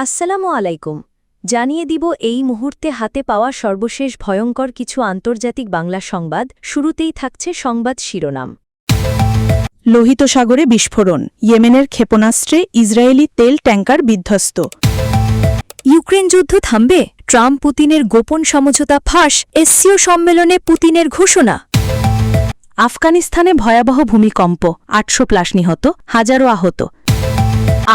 আসসালামু আলাইকুম। জানিয়ে দিব এই মুহূর্তে হাতে পাওয়া সর্বশেষ ভয়ঙ্কর কিছু আন্তর্জাতিক বাংলা সংবাদ। শুরুতেই থাকছে সংবাদ শিরোনাম। লোহিত সাগরে বিস্ফোরণ, ইয়েমেনের ক্ষেপণাস্ত্রে ইসরায়েলি তেল ট্যাঙ্কার বিধ্বস্ত। ইউক্রেন যুদ্ধ থামবে, ট্রাম্প পুতিনের গোপন সমঝোতা ফাঁস, এসসিও সম্মেলনে পুতিনের ঘোষণা। আফগানিস্তানে ভয়াবহ ভূমিকম্প, ৮০০+ নিহত, হাজারো আহত।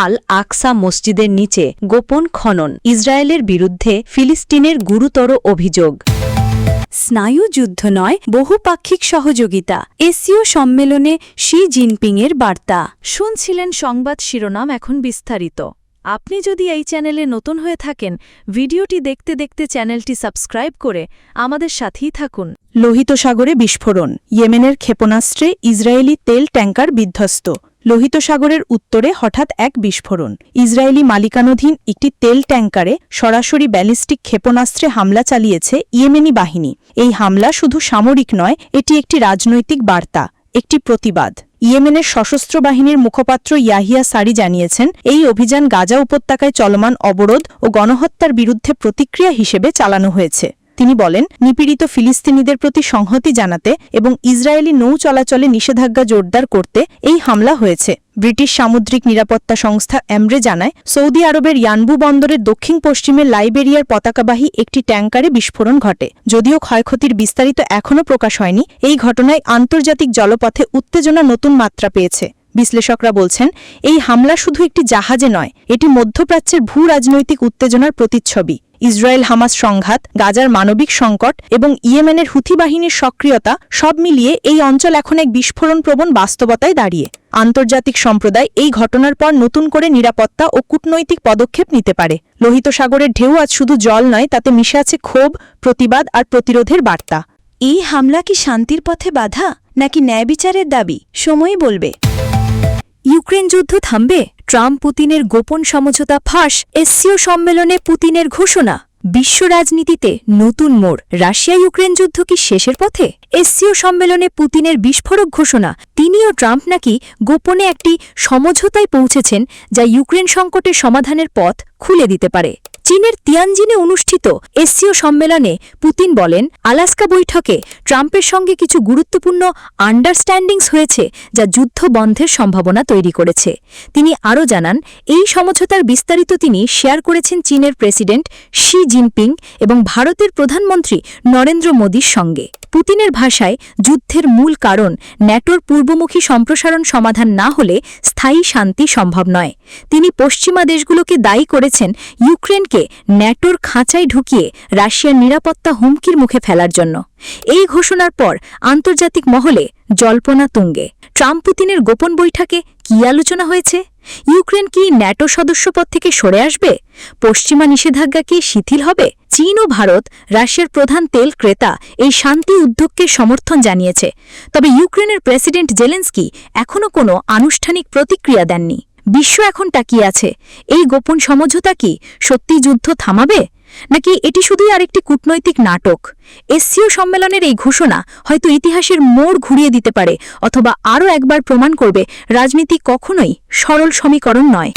আল আকসা মসজিদের নিচে গোপন খনন, ইসরায়েলের বিরুদ্ধে ফিলিস্তিনের গুরুতর অভিযোগ। স্নায়ুযুদ্ধ নয়, বহুপাক্ষিক সহযোগিতা, এসসিও সম্মেলনে শি জিনপিংয়ের বার্তা। শুনছিলেন সংবাদ শিরোনাম, এখন বিস্তারিত। আপনি যদি এই চ্যানেলে নতুন হয়ে থাকেন, ভিডিওটি দেখতে দেখতে চ্যানেলটি সাবস্ক্রাইব করে আমাদের সাথেই থাকুন। লোহিত সাগরে বিস্ফোরণ, ইয়েমেনের ক্ষেপণাস্ত্রে ইসরায়েলি তেল ট্যাঙ্কার বিধ্বস্ত। লোহিত সাগরের উত্তরে হঠাৎ এক বিস্ফোরণ। ইসরায়েলি মালিকানাধীন একটি তেল ট্যাঙ্কারে সরাসরি ব্যালিস্টিক ক্ষেপণাস্ত্রে হামলা চালিয়েছে ইয়েমেনি বাহিনী। এই হামলা শুধু সামরিক নয়, এটি একটি রাজনৈতিক বার্তা, একটি প্রতিবাদ। ইয়েমেনের সশস্ত্র বাহিনীর মুখপাত্র ইয়াহিয়া সারি জানিয়েছেন, এই অভিযান গাজা উপত্যকায় চলমান অবরোধ ও গণহত্যার বিরুদ্ধে প্রতিক্রিয়া হিসেবে চালানো হয়েছে। তিনি বলেন, নিপীড়িত ফিলিস্তিনিদের প্রতি সংহতি জানাতে এবং ইসরায়েলি নৌ চলাচলে নিষেধাজ্ঞা জোরদার করতে এই হামলা হয়েছে। ব্রিটিশ সামুদ্রিক নিরাপত্তা সংস্থা এমরে জানায়, সৌদি আরবের ইয়ানবু বন্দরের দক্ষিণ পশ্চিমে লাইবেরিয়ার পতাকাবাহী একটি ট্যাঙ্কারে বিস্ফোরণ ঘটে। যদিও ক্ষয়ক্ষতির বিস্তারিত এখনও প্রকাশ হয়নি, এই ঘটনায় আন্তর্জাতিক জলপথে উত্তেজনা নতুন মাত্রা পেয়েছে। বিশ্লেষকরা বলছেন, এই হামলা শুধু একটি জাহাজে নয়, এটি মধ্যপ্রাচ্যের ভূ রাজনৈতিক উত্তেজনার প্রতিচ্ছবি। ইসরায়েল হামাস সংঘাত, গাজার মানবিক সংকট এবং ইয়েমেনের হুথি বাহিনীর সক্রিয়তা সব মিলিয়ে এই অঞ্চল এখন এক বিস্ফোরণপ্রবণ বাস্তবতায় দাঁড়িয়ে। আন্তর্জাতিক সম্প্রদায় এই ঘটনার পর নতুন করে নিরাপত্তা ও কূটনৈতিক পদক্ষেপ নিতে পারে। লোহিত সাগরের ঢেউ আজ শুধু জল নয়, তাতে মিশে আছে ক্ষোভ, প্রতিবাদ আর প্রতিরোধের বার্তা। এই হামলা কি শান্তির পথে বাধা, নাকি ন্যায় বিচারের দাবি? সময়ই বলবে। ইউক্রেন যুদ্ধ থামবে, ট্রাম্প পুতিনের গোপন সমঝোতা ফাঁস, এসসিও সম্মেলনে পুতিনের ঘোষণা। বিশ্ব রাজনীতিতে নতুন মোড়, রাশিয়া ইউক্রেন যুদ্ধ কি শেষের পথে? এসসিও সম্মেলনে পুতিনের বিস্ফোরক ঘোষণা। তিনি ও ট্রাম্প নাকি গোপনে একটি সমঝোতায় পৌঁছেছেন, যা ইউক্রেন সংকটের সমাধানের পথ খুলে দিতে পারে। চীনের তিয়ানজিনে অনুষ্ঠিত এসসিও সম্মেলনে পুতিন বলেন, আলাস্কা বৈঠকে ট্রাম্পের সঙ্গে কিছু গুরুত্বপূর্ণ আন্ডারস্ট্যান্ডিংস হয়েছে, যা যুদ্ধ বন্ধের সম্ভাবনা তৈরি করেছে। তিনি আরও জানান, এই সমঝোতার বিস্তারিত তিনি শেয়ার করেছেন চীনের প্রেসিডেন্ট শি জিনপিং এবং ভারতের প্রধানমন্ত্রী নরেন্দ্র মোদীর সঙ্গে। পুতিনের ভাষায়, যুদ্ধের মূল কারণ ন্যাটোর পূর্বমুখী সম্প্রসারণ সমাধান না হলে স্থায়ী শান্তি সম্ভব নয়। তিনি পশ্চিমা দেশগুলোকে দায়ী করেছেন ইউক্রেনকে ন্যাটোর খাঁচায় ঢুকিয়ে রাশিয়ার নিরাপত্তা হুমকির মুখে ফেলার জন্য। এই ঘোষণার পর আন্তর্জাতিক মহলে জল্পনা তুঙ্গে। ট্রাম্প পুতিনের গোপন বৈঠকে কী আলোচনা হয়েছে? ইউক্রেন কি ন্যাটো সদস্যপদ থেকে সরে আসবে? পশ্চিমা নিষেধাজ্ঞা কি শিথিল হবে? চীন ও ভারত, রাশিয়ার প্রধান তেল ক্রেতা, এই শান্তি উদ্যোগকে সমর্থন জানিয়েছে। তবে ইউক্রেনের প্রেসিডেন্ট জেলেন্সকি এখনও কোনো আনুষ্ঠানিক প্রতিক্রিয়া দেননি। বিশ্ব এখন তাকিয়ে আছে, এই গোপন সমঝোতা কি সত্যি যুদ্ধ থামাবে, নাকি এটি শুধুই আরেকটি কূটনৈতিক নাটক? এসসিও সম্মেলনের এই ঘোষণা হয়তো ইতিহাসের মোড় ঘুরিয়ে দিতে পারে, অথবা আরও একবার প্রমাণ করবে রাজনীতি কখনোই সরল সমীকরণ নয়।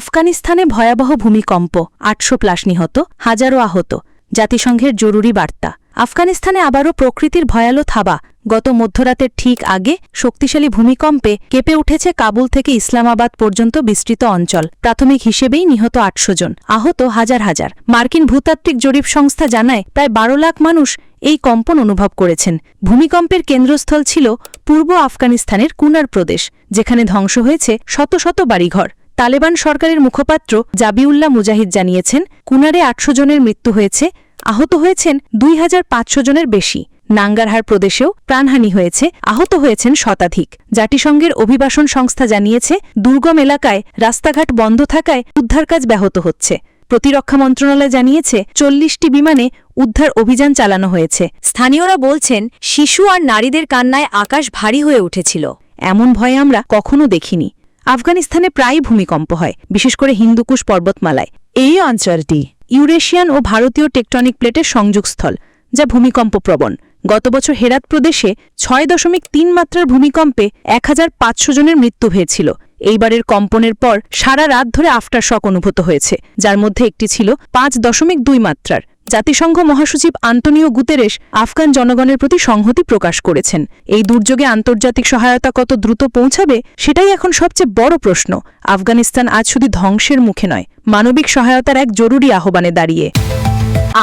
আফগানিস্তানে ভয়াবহ ভূমিকম্প, ৮০০+ নিহত, হাজারো আহত। জাতিসংঘের জরুরি বার্তা। আফগানিস্তানে আবারও প্রকৃতির ভয়ালো থাবা। গত মধ্যরাতের ঠিক আগে শক্তিশালী ভূমিকম্পে কেঁপে উঠেছে কাবুল থেকে ইসলামাবাদ পর্যন্ত বিস্তৃত অঞ্চল। প্রাথমিক হিসেবেই নিহত ৮০০ জন, আহত হাজার হাজার। মার্কিন ভূতাত্ত্বিক জরিপ সংস্থা জানায়, প্রায় ১২ লাখ মানুষ এই কম্পন অনুভব করেছেন। ভূমিকম্পের কেন্দ্রস্থল ছিল পূর্ব আফগানিস্তানের কুনার প্রদেশ, যেখানে ধ্বংস হয়েছে শত শত বাড়িঘর। তালেবান সরকারের মুখপাত্র জাবিউল্লাহ মুজাহিদ জানিয়েছেন, কুনারে ৮০০ জনের মৃত্যু হয়েছে, আহত হয়েছেন ২৫০০ জনের বেশি। নাঙ্গারহার প্রদেশেও প্রাণহানি হয়েছে, আহত হয়েছেন শতাধিক। জাতিসংঘের অভিবাসন সংস্থা জানিয়েছে, দুর্গম এলাকায় রাস্তাঘাট বন্ধ থাকায় উদ্ধার কাজ ব্যাহত হচ্ছে। প্রতিরক্ষা মন্ত্রণালয় জানিয়েছে, ৪০টি বিমানে উদ্ধার অভিযান চালানো হয়েছে। স্থানীয়রা বলছেন, শিশু আর নারীদের কান্নায় আকাশ ভারী হয়ে উঠেছিল। এমন ভয় আমরা কখনো দেখিনি। আফগানিস্তানে প্রায় ভূমিকম্প হয়, বিশেষ করে হিন্দুকুশ পর্বতমালায়। এই অঞ্চলটি ইউরেশিয়ান ও ভারতীয় টেকটনিক প্লেটের সংযোগস্থল, যা ভূমিকম্পপ্রবণ। গত বছর হেরাত প্রদেশে ৬.৩ মাত্রার ভূমিকম্পে ১৫০০ জনের মৃত্যু হয়েছিল। এইবারের কম্পনের পর সারা রাত ধরে আফটারশক অনুভূত হয়েছে, যার মধ্যে একটি ছিল 5.2 মাত্রার। জাতিসংঘ মহাসচিব আন্তোনিও গুতেরেস আফগান জনগণের প্রতি সংহতি প্রকাশ করেছেন। এই দুর্যোগে আন্তর্জাতিক সহায়তা কত দ্রুত পৌঁছাবে সেটাই এখন সবচেয়ে বড় প্রশ্ন। আফগানিস্তান আজ শুধু ধ্বংসের মুখে নয়, মানবিক সহায়তার এক জরুরি আহ্বানে দাঁড়িয়ে।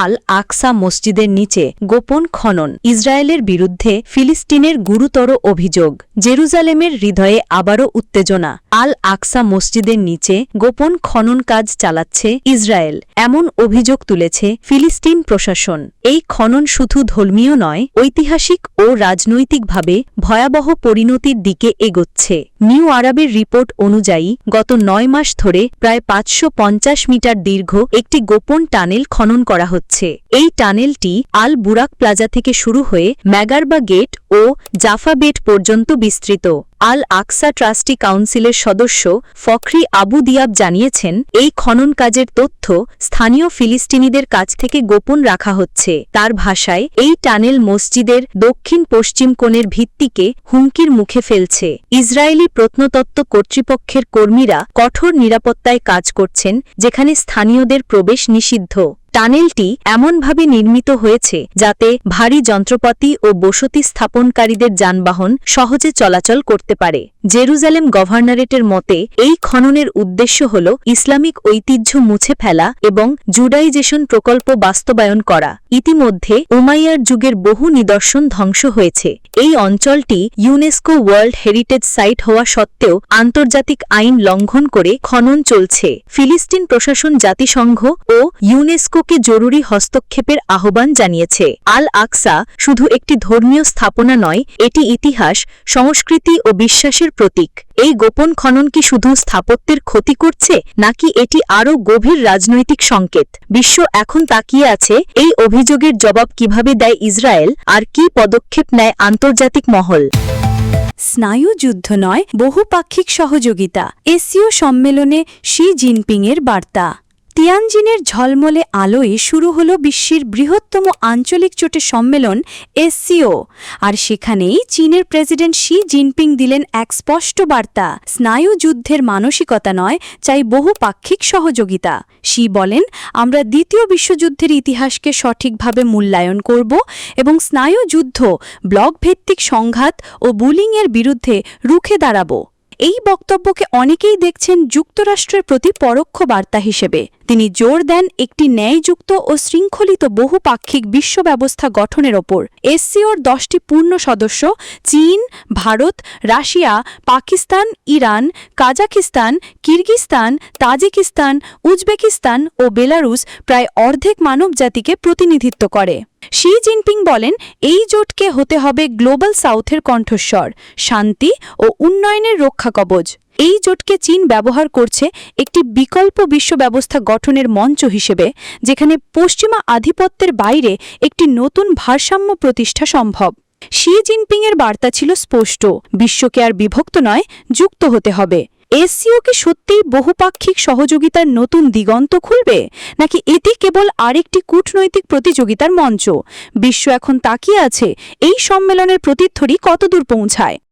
আল আকসা মসজিদের নিচে গোপন খনন, ইসরায়েলের বিরুদ্ধে ফিলিস্তিনের গুরুতর অভিযোগ। জেরুজালেমের হৃদয়ে আবারও উত্তেজনা। আল আকসা মসজিদের নিচে গোপন খনন কাজ চালাচ্ছে ইসরায়েল, এমন অভিযোগ তুলেছে ফিলিস্তিন প্রশাসন। এই খনন শুধু ধর্মীয় নয়, ঐতিহাসিক ও রাজনৈতিকভাবে ভয়াবহ পরিণতির দিকে এগোচ্ছে। নিউ আরবের রিপোর্ট অনুযায়ী গত 9 মাস ধরে প্রায় 550 মিটার দীর্ঘ একটি গোপন টানেল খনন করা হচ্ছে। এই টানেলটি আল বুরাক প্লাজা থেকে শুরু হয়ে ম্যাগারবা গেট ও জাফা বেট পর্যন্ত বিস্তৃত। আল আকসা ট্রাস্টি কাউন্সিলের সদস্য ফখরি আবু দিয়াব জানিয়েছেন, এই খনন কাজের তথ্য স্থানীয় ফিলিস্তিনিদের কাছ থেকে গোপন রাখা হচ্ছে। তার ভাষায়, এই টানেল মসজিদের দক্ষিণ পশ্চিম কোণের ভিত্তিকে হুমকির মুখে ফেলছে। ইসরায়েলি প্রত্নতত্ত্ব কর্তৃপক্ষের কর্মীরা কঠোর নিরাপত্তায় কাজ করছেন, যেখানে স্থানীয়দের প্রবেশ নিষিদ্ধ। টানেলটি এমনভাবে নির্মিত হয়েছে যাতে ভারী যন্ত্রপাতি ও বসতি স্থাপনকারীদের যানবাহন সহজে চলাচল করতে পারে। জেরুজালেম গভর্নরেটের মতে, এই খননের উদ্দেশ্য হল ইসলামিক ঐতিহ্য মুছে ফেলা এবং জুডাইজেশন প্রকল্প বাস্তবায়ন করা। ইতিমধ্যে উমাইয়ার যুগের বহু নিদর্শন ধ্বংস হয়েছে। এই অঞ্চলটি ইউনেস্কো ওয়ার্ল্ড হেরিটেজ সাইট হওয়া সত্ত্বেও আন্তর্জাতিক আইন লঙ্ঘন করে খনন চলছে। ফিলিস্তিন প্রশাসন জাতিসংঘ ও ইউনেস্কোকে জরুরি হস্তক্ষেপের আহ্বান জানিয়েছে। আল আকসা শুধু একটি ধর্মীয় স্থাপনা নয়, এটি ইতিহাস, সংস্কৃতি ও বিশ্বাসের প্রতীক। এই গোপন খনন কি শুধু স্থাপত্যের ক্ষতি করছে, নাকি এটি আরও গভীর রাজনৈতিক সংকেত? বিশ্ব এখন তাকিয়ে আছে এই অভিযোগের জবাব কিভাবে দেয় ইসরায়েল, আর কি পদক্ষেপ নেয় আন্তর্জাতিক মহল। স্নায়ুযুদ্ধ নয়, বহুপাক্ষিক সহযোগিতা। এসসিও সম্মেলনে শি জিনপিংয়ের বার্তা। তিয়ানজিনের ঝলমলে আলোয় শুরু হল বিশ্বের বৃহত্তম আঞ্চলিক জোটের সম্মেলন এসসিও, আর সেখানেই চীনের প্রেসিডেন্ট শি জিনপিং দিলেন এক স্পষ্ট বার্তা। স্নায়ুযুদ্ধের মানসিকতা নয়, চাই বহুপাক্ষিক সহযোগিতা। শি বলেন, আমরা দ্বিতীয় বিশ্বযুদ্ধের ইতিহাসকে সঠিকভাবে মূল্যায়ন করব এবং স্নায়ুযুদ্ধ, ব্লকভিত্তিক সংঘাত ও বুলিংয়ের বিরুদ্ধে রুখে দাঁড়াব। এই বক্তব্যকে অনেকেই দেখছেন যুক্তরাষ্ট্রের প্রতি পরোক্ষ বার্তা হিসেবে। তিনি জোর দেন একটি ন্যায়যুক্ত ও শৃঙ্খলিত বহুপাক্ষিক বিশ্ব ব্যবস্থা গঠনের ওপর। এসসিওর 10টি পূর্ণ সদস্য চীন, Bharat, Russia, Pakistan, Iran, Kazakhstan, Kyrgyzstan, Tajikistan, Uzbekistan ও বেলারুস প্রায় অর্ধেক মানবজাতিকে প্রতিনিধিত্ব করে। শি জিনপিং বলেন, এই জোটকে হতে হবে গ্লোবাল সাউথের কণ্ঠস্বর, শান্তি ও উন্নয়নের রক্ষাকবচ। এই জোটকে চীন ব্যবহার করছে একটি বিকল্প বিশ্ব ব্যবস্থা গঠনের মঞ্চ হিসেবে, যেখানে পশ্চিমা আধিপত্যের বাইরে একটি নতুন ভারসাম্য প্রতিষ্ঠা সম্ভব। শি জিনপিংয়ের বার্তা ছিল স্পষ্ট, বিশ্বকে আর বিভক্ত নয়, যুক্ত হতে হবে। এসসিও কি সত্যিই বহুপাক্ষিক সহযোগিতার নতুন দিগন্ত খুলবে, নাকি এটি কেবল আরেকটি কূটনৈতিক প্রতিযোগিতার মঞ্চ? বিশ্ব এখন তাকিয়ে আছে এই সম্মেলনের প্রতিধ্বনি কতদূর পৌঁছায়।